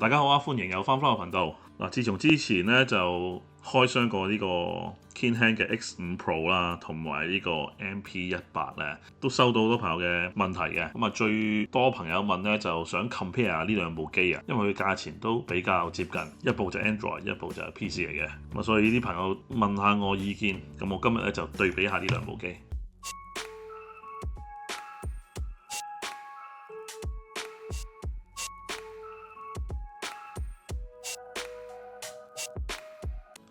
大家好啊，歡迎又翻返個頻道。嗱，自從之前咧就開箱過呢個 Kinhand 嘅 X5 Pro 啦，同埋呢個 MP18咧，都收到好多朋友嘅問題嘅。咁啊，最多朋友問咧就想 compare 下呢兩部機啊，因為佢價錢都比較接近，一部就 Android，一部就係 PC 嚟嘅。咁啊，所以啲朋友問下我意見，咁我今日咧就對比下呢兩部機。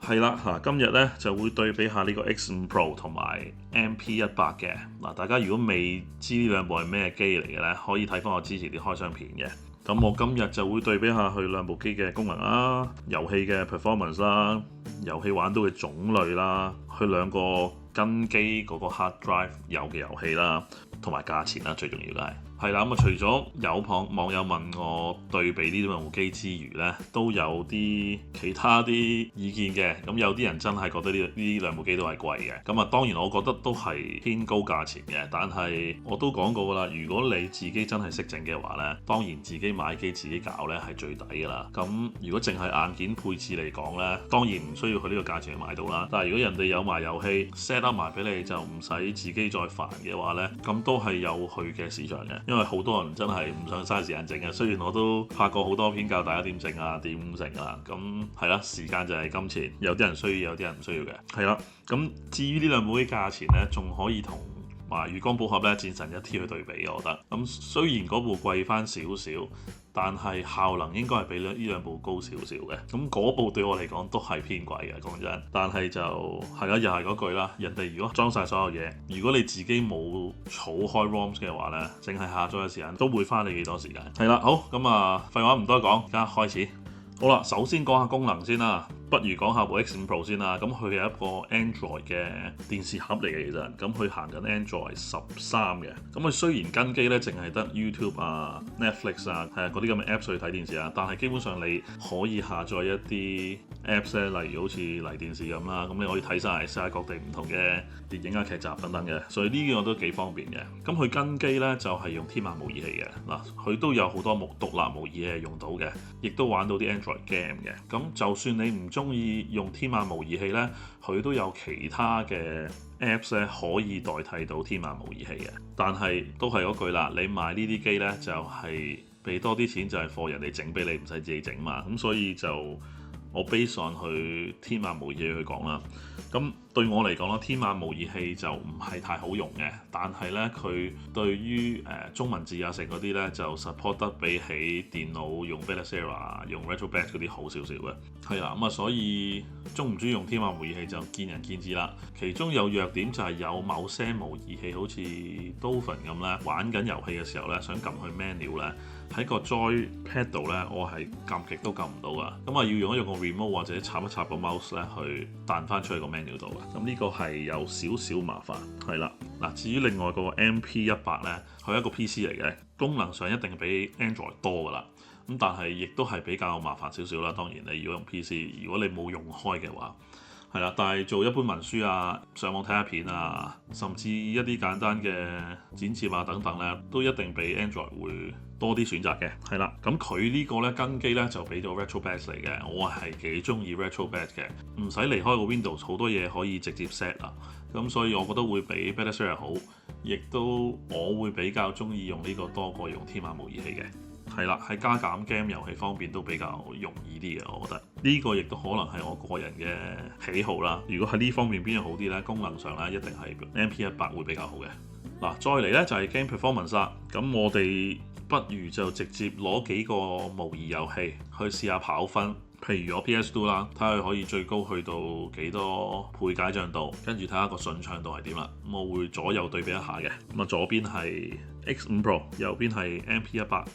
係啦，今日咧就會對比下呢個 X5 Pro 同埋 MP18嘅。嗱，大家如果未知呢兩部係咩機嚟嘅咧，可以睇翻我之前啲開箱片嘅。咁我今日就會對比下佢兩部機嘅功能啦、遊戲嘅 performance 啦、遊戲玩到嘅種類啦、佢兩個跟機嗰個 hard drive 有嘅遊戲啦，同埋價錢啦，最重要嘅係啦。咁啊，除咗有網友問我對比呢兩部機之餘呢，都有啲其他啲意見嘅。咁有啲人真係覺得呢兩部機都係貴嘅。咁啊，當然我覺得都係偏高價錢嘅。但係我都講過㗎啦，如果你自己真係識整嘅話呢，當然自己買機自己搞呢係最抵㗎啦。咁如果淨係硬件配置嚟講呢，當然唔需要佢呢個價錢去買到啦。但係如果人哋有埋遊戲 set up 埋俾你，就唔使自己再煩嘅話呢，咁都係有佢嘅市場嘅。因為好多人真係唔想嘥時間整嘅，雖然我都拍過好多片教大家點整啊、點整啊，咁係啦，時間就係金錢，有啲人需要，有啲人唔需要嘅，係啦。咁至於呢兩部機價錢呢，仲可以同埋月光寶盒咧戰神1T去對比，我覺得咁雖然嗰部貴翻少少，但係效能應該係比呢兩部高少少嘅。咁嗰部對我嚟講都係偏貴嘅，講真。但係就係啦，又係嗰句啦，人哋如果裝晒所有嘢，如果你自己冇儲開 ROMs 嘅話呢，淨係下載嘅時間都會花你幾多時間。係啦，好，咁啊，廢話唔多講，而家開始。好啦，首先講下功能先啦，不如講下部 X5 Pro 先啦。咁佢係一個 Android 嘅電視盒嚟嘅，其實咁佢行緊 Android 13嘅。咁佢雖然跟機咧，淨係得 YouTube 啊、Netflix 啊，係嗰啲咁嘅 Apps 去睇電視啊，但係基本上你可以下載一啲 Apps 咧，例如好似嚟電視咁啦，咁你可以睇晒世界各地唔同嘅電影啊、劇集等等嘅，所以呢個都幾方便嘅。咁佢跟機咧就係用天馬模擬器嘅嗱，佢都有好多獨立模擬器係用到嘅，亦都玩到啲 Android game 嘅。咁就算你唔中意用天馬模擬器咧，佢都有其他嘅 Apps 咧可以代替到天馬模擬器嘅。但係都係嗰句啦，你買呢啲機咧就係俾多啲錢，就係貨人哋整俾你，唔使自己整嘛。咁所以就我 base on 去天馬模擬器去講啦。咁對我嚟講啦，天馬模擬器就唔係太好用嘅，但係咧佢對於中文字啊成嗰啲咧就 support 得比起電腦用 Battlezera 用 RetroBat 嗰啲好少少嘅。係啦，咁啊所以中唔中意用天馬模擬器就見仁見智啦。其中有弱點就係有某些模擬器好似 Dolphin 咁咧，玩緊遊戲嘅時候咧，想撳去 menu 咧，喺個 joypad 度咧，我係撳極都撳唔到噶。咁啊要用個 remote 或者插一插個 mouse 咧去彈翻出去個 menu 度嘅。咁呢個係有少少麻煩，係啦。嗱，至於另外個 MP18咧，佢係一個 PC 嚟嘅，功能上一定比 Android 多噶啦。咁但係亦都係比較麻煩少少啦。當然你要用 PC，如果你冇用開嘅話，係啦。但係做一般文書啊、上網睇下片啊，甚至一啲簡單嘅剪接啊等等咧，都一定比 Android 會多啲選擇嘅。係啦，咁佢呢個咧跟機咧就俾咗 RetroBat 嚟嘅，我係幾中意 RetroBat 嘅，唔使離開個 Windows， 好多嘢可以直接 set 啊。咁所以我覺得會比 Battlezera 好，亦都我會比較中意用呢個多過用天馬模擬器嘅。係啦，喺加減 game 遊戲方面都比較容易啲嘅，我覺得呢個亦都可能係我個人嘅喜好啦。如果喺呢方面邊樣好啲呢？功能上呢，一定係 MP18 會比較好嘅。嗱，再嚟呢就係 game performance 啦。咁我哋不如就直接攞幾個模擬遊戲去試下跑分。譬如我 PS2 啦，睇下佢可以最高去到幾多倍解像度，跟住睇下個順暢度係點啦。咁我會左右對比一下嘅。咁啊，左邊係 X5 Pro，右邊係 MP18。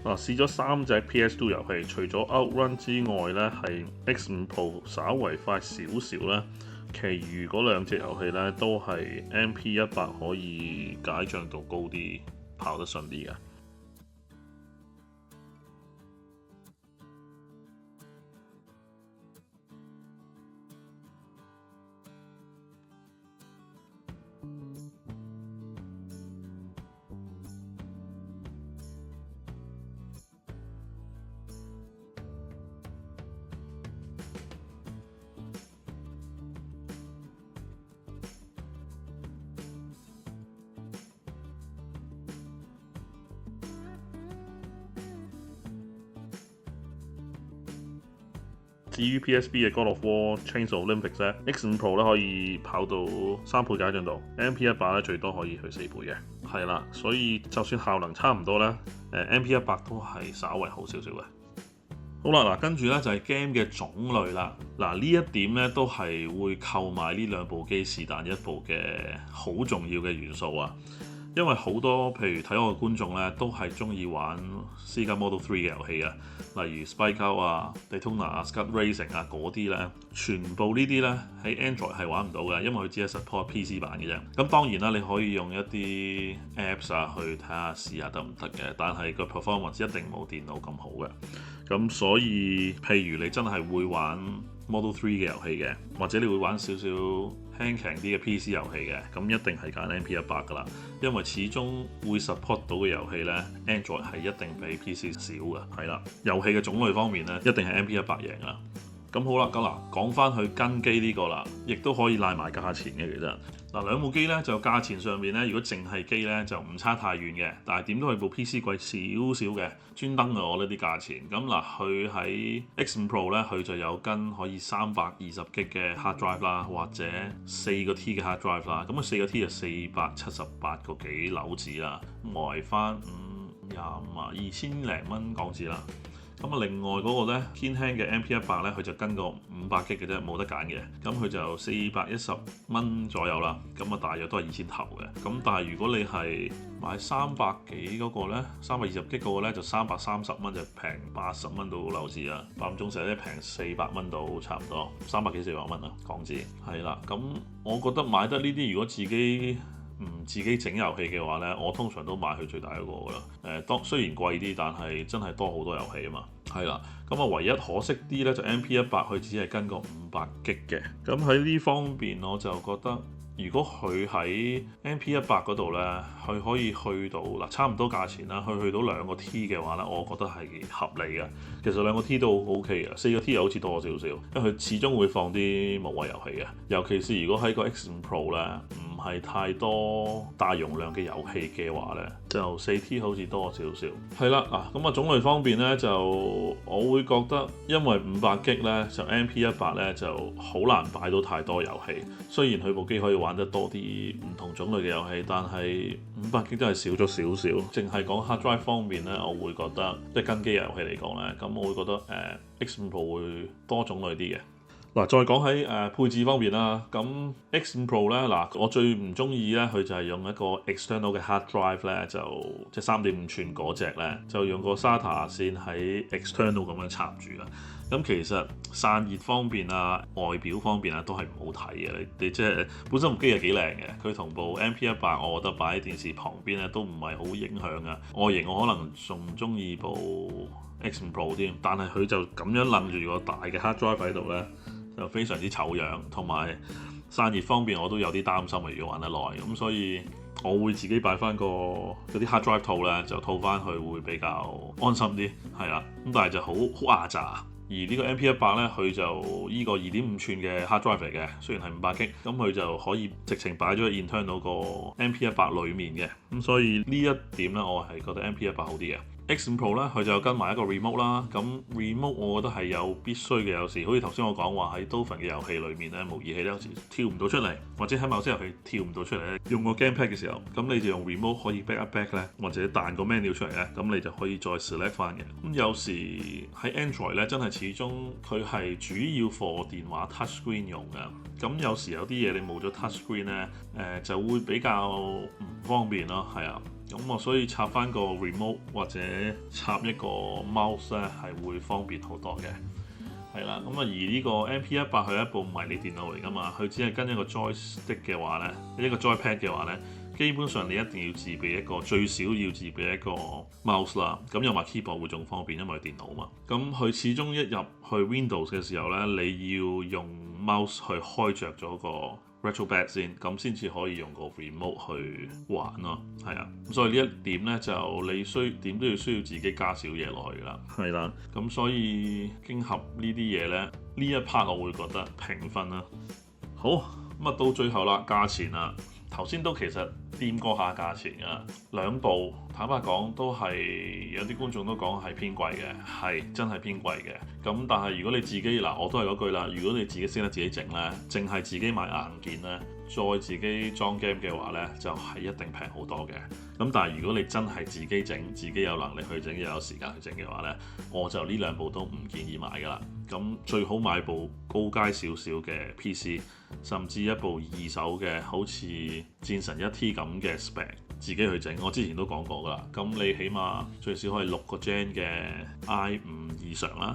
嗱，試咗3隻 PS2 遊戲，除咗 Outrun 之外咧，係 X5 Pro 稍為快少少啦。其餘嗰2隻遊戲咧都係 MP100可以解像度高啲，跑得順啲嘅。至於 PSP 嘅 God of War Chains of Olympus 咧，X5 Pro 咧可以跑到3倍解像度，MP100咧最多可以去4倍嘅。係啦，所以就算效能差唔多咧，MP100都係稍為好少少嘅。好啦，嗱，跟住咧就係 game 嘅種類啦。嗱，呢一點咧都係會購買呢2部機是但一部嘅好重要嘅元素啊。因為好多譬如睇我嘅觀眾咧，都係中意玩 Sega Model 3嘅遊戲啊，例如 Spikeout 啊、Daytona 啊、Scud Racing 啊嗰啲咧，全部呢啲咧喺 Android 係玩唔到嘅，因為佢只係 support PC 版嘅啫。咁當然啦，你可以用一啲 Apps 啊去睇下試下得唔得嘅，但係個 performance 一定冇電腦咁好嘅。咁所以譬如你真係會玩 Model 3嘅遊戲嘅，或者你會玩少少輕強啲嘅 PC 遊戲嘅，咁一定係揀 MP100噶啦，因為始終會 support 到嘅遊戲呢 Android 係一定比 PC 少嘅，係啦。遊戲嘅種類方面呢，一定係 MP100贏啦。咁好啦，咁嗱講翻去跟機呢個啦，亦都可以賴埋價錢嘅其實。嗱兩部機呢，就價錢上面呢，如果淨係機呢，就唔差太遠嘅，但係點都係部 PC 貴少少嘅，專登啊我呢啲價錢。咁嗱佢喺 X5 Pro 呢，佢就有跟可以320GB嘅 hard drive 啦，或者4個 T 嘅 hard drive 啦。咁啊4個 T 就478個幾紐紙啦，外翻20零蚊港紙啦。咁啊，另外嗰個咧偏輕嘅 MP100咧，佢就跟個500G嘅啫，冇得揀嘅。咁佢就410蚊左右啦。咁啊，大約都係2000頭嘅。咁但係如果你係買300幾嗰個咧，320G嗰個咧就330蚊，就平80蚊到紐紙啊。8中成咧平400蚊到差唔多，300幾400蚊啊港紙。係啦，咁我覺得買得呢啲，如果自己整遊戲嘅話呢，我通常都買佢最大嗰個噶啦。雖然貴啲，但係真係多好多遊戲啊嘛。係啦，咁啊唯一可惜啲呢，就 MP100 佢只係跟個500G嘅。咁喺呢方面我就覺得，如果佢喺 MP100 嗰度呢，佢可以去到差唔多價錢啦，去到2個 T 嘅話呢，我覺得係合理嘅。其實2個 T 都 OK 嘅，4個 T 又好似多少少，因為佢始終會放啲無謂遊戲嘅。尤其是如果喺個 X5 Pro 呢，唔係太多大容量嘅遊戲嘅話呢，就4T 好似多少少。係啦，咁啊種類方面呢，就我會覺得，因為500G 呢，就 MP100 呢就好難擺到太多遊戲。雖然佢部機可以玩得多啲唔同種類嘅遊戲，但係500G 都係少咗少少。淨係講 hard drive 方面呢，我會覺得即係跟機遊戲嚟講呢，咁我會覺得X5 Pro 會多種類啲嘅。嗱，再講喺配置方面啦，咁 X5 Pro 咧，我最唔中意咧，佢就係用一個 external 嘅 hard drive 咧，就即係3.5寸嗰隻咧，就用個 SATA 線喺 external 咁樣插住啦。咁其實散熱方面啊、外表方面啊都係唔好睇嘅。你即係本身部機係幾靚嘅，佢同部 MP100 我覺得擺喺電視旁邊咧都唔係好影響啊。外形我可能仲中意部 X5 Pro 添，但係佢就咁樣攬住個大嘅 hard drive 喺度咧，就非常之醜樣，同埋散熱方面我都有啲擔心，如果玩得耐，咁所以我會自己擺翻個嗰啲 hard drive 套咧，就套翻去會比較安心啲，係啦。咁但係就好壓榨。而呢個 MP100 咧，佢就依個2.5寸嘅 hard drive 嚟嘅，雖然係500G，咁佢就可以直情擺咗喺 internal 個 MP100 裡面嘅，咁所以呢一點咧，我係覺得 MP100 好啲嘅。X5 Pro 咧，佢就跟埋一個 remote 啦。咁 remote 我覺得係有必須嘅，有時好似頭先我講話喺 Dolphin 嘅遊戲裏面咧，模擬器咧有時跳唔到出嚟，或者喺某些遊戲跳唔到出嚟咧，用個 gamepad 嘅時候，咁你就用 remote 可以 back 一 back 咧，或者彈個 menu 出嚟咧，咁你就可以再 select 翻嘅。咁有時喺 Android 咧，真係始終佢係主要 for 電話 touch screen 用嘅。咁有時有啲嘢你冇咗 touch screen 咧，就會比較唔方便咯，係啊。咁我所以插翻個 remote 或者插一個 mouse 咧係會方便好多嘅。係啦，咁啊而呢個 MP18佢係一部迷你電腦嚟㗎嘛，佢只係跟一個 joystick 嘅話咧，一個 joypad 嘅話咧，基本上你一定要自備一個最少要自備一個 mouse 啦，咁有埋 keyboard 會仲方便，因為電腦嘛。咁佢始終一入去 Windows 嘅時候咧，你要用 mouse 去開着咗個 retrobat 先，咁先至可以用個 remote 去玩咯，係啊，咁所以呢一點咧就你點都要需要自己加少嘢落去㗎啦，係啦，咁所以經合呢啲嘢咧，呢一 part 我會覺得評分啦。好，咁啊到最後啦，價錢啦，頭先都其實掂過下價錢㗎，兩部坦白講都係有啲觀眾都講係偏貴嘅，係真係偏貴嘅。咁但係如果你自己嗱，我都係嗰句啦，如果你自己識得自己整呢，淨係自己買硬件呢，再自己裝 game 嘅話呢，就係一定平好多嘅。咁但係如果你真係自己整，自己有能力去整，又有時間去整嘅話呢，我就呢兩部都唔建議買㗎啦。咁最好買部高階少少嘅 PC，甚至一部二手嘅，好似戰神 1T 咁嘅 spec， 自己去整。我之前都講過㗎啦。咁你起碼最少可以6個 Gen 嘅 i5 以上啦。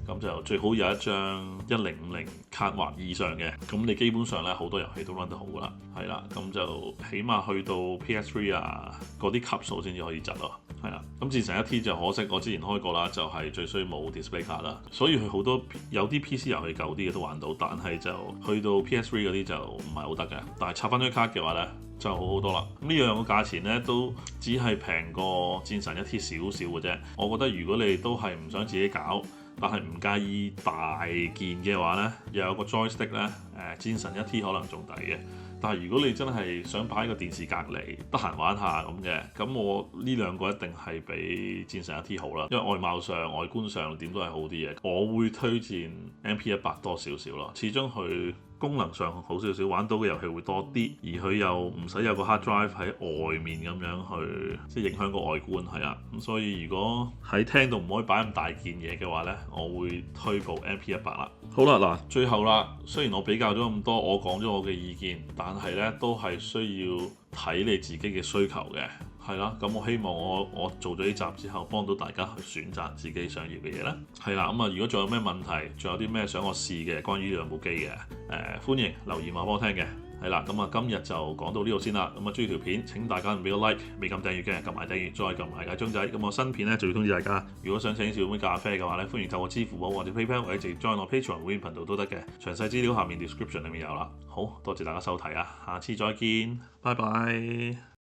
咁就最好有一張1050卡或以上嘅，咁你基本上咧好多遊戲都 run 得好㗎啦，係啦，咁就起碼去到 PS3 啊嗰啲級數先至可以窒咯，係啦，咁戰神 1T 就可惜，我之前開過啦，就係最衰冇 display 卡啦，所以佢好多有啲 PC 遊戲舊啲嘅都玩到，但係就去到 PS3 嗰啲就唔係好得嘅，但係插翻張卡嘅話咧就好好多啦。咁呢兩個價錢咧都只係平過戰神 1T 少少嘅啫，我覺得如果你都係唔想自己搞，但係唔介意大件嘅話呢，又有個 joystick 呢，戰神 1T 可能仲抵嘅。但係如果你真係想擺個電視隔離，得閒玩下咁嘅，咁我呢兩個一定係比戰神 1T 好啦，因為外貌上、外觀上點都係好啲嘅。我會推薦 MP18多少少咯，始終佢功能上好少少，玩到嘅遊戲會多啲，而佢又唔使有個 hard drive 喺外面咁樣去，即係影響個外觀係啊。咁所以如果喺廳度唔可以擺咁大件嘢嘅話呢，我會推部 MP18啦。好啦，嗱，最後啦，雖然我比較咗咁多，我講咗我嘅意見，但係呢都係需要睇你自己嘅需求嘅。係啦，咁我希望我做咗呢集之後，幫到大家去選擇自己想要嘅嘢啦。係啦，咁啊，如果仲有咩問題，仲有啲咩想我試嘅關於呢兩部機嘅，歡迎留言話俾我聽嘅。係啦，咁啊，今日就講到呢度先啦。咁啊，中意條片請大家俾個 like，未撳訂閱嘅撳埋訂閱，再撳埋個鐘仔。咁我新片咧就要通知大家。如果想請小妹咖啡嘅話咧，歡迎透過支付寶或者 PayPal 或者直接 join 我 Patreon 會員頻道都得嘅。詳細資料下面 description 裏面有啦。好多謝大家收睇啊，下次再見，拜拜。